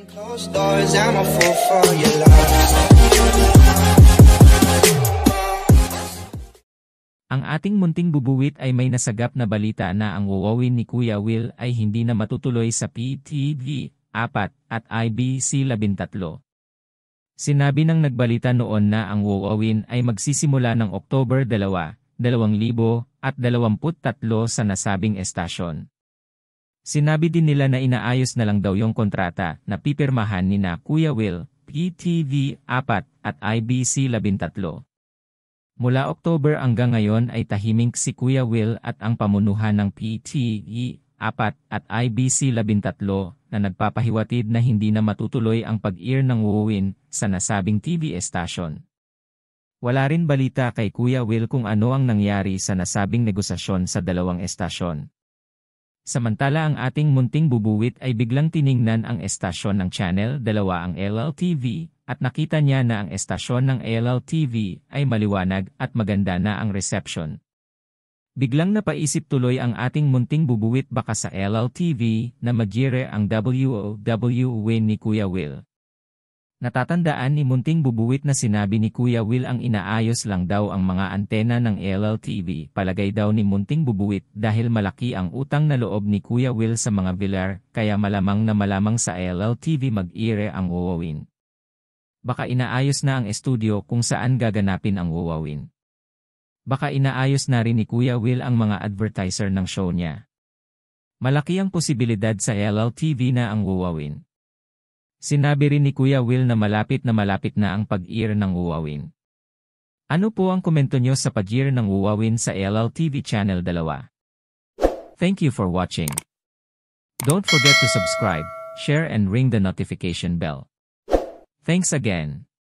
Closed doors, I'm a fool for your love. Ang ating munting bubuwit ay may nasagap na balita na ang wowawin ni Kuya Will ay hindi na matutuloy sa PTV4 at IBC13. Sinabi ng nagbalita noon na ang wowawin ay magsisimula ng October 2, 2023 sa nasabing estasyon. Sinabi din nila na inaayos na lang daw yung kontrata na pipirmahan ni na Kuya Will, PTV4 at IBC13. Mula October hanggang ngayon ay tahimik si Kuya Will at ang pamunuhan ng PTV4 at IBC13 na nagpapahiwatig na hindi na matutuloy ang pag-air ng wowawin sa nasabing TV estasyon. Wala rin balita kay Kuya Will kung ano ang nangyari sa nasabing negosasyon sa dalawang estasyon. Samantala ang ating munting bubuwit ay biglang tiningnan ang estasyon ng Channel 2 ang LLTV at nakita niya na ang estasyon ng LLTV ay maliwanag at maganda na ang reception. Biglang napaisip tuloy ang ating munting bubuwit baka sa LLTV na mag-air ang wowawin ni Kuya Will. Natatandaan ni munting bubuwit na sinabi ni Kuya Will ang inaayos lang daw ang mga antena ng LLTV. Palagay daw ni munting bubuwit dahil malaki ang utang na loob ni Kuya Will sa mga villar kaya malamang na malamang sa LLTV mag-air ang wowawin. Baka inaayos na ang estudyo kung saan gaganapin ang wowawin. Baka inaayos na rin ni Kuya Will ang mga advertiser ng show niya. Malaki ang posibilidad sa LLTV na ang wowawin. Sinabi rin ni Kuya Will na malapit na ang pag-air ng wowawin. Ano po ang komento nyo sa pag-air ng wowawin sa LLTV Channel 2? Thank you for watching. Don't forget to subscribe, share and ring the notification bell. Thanks again.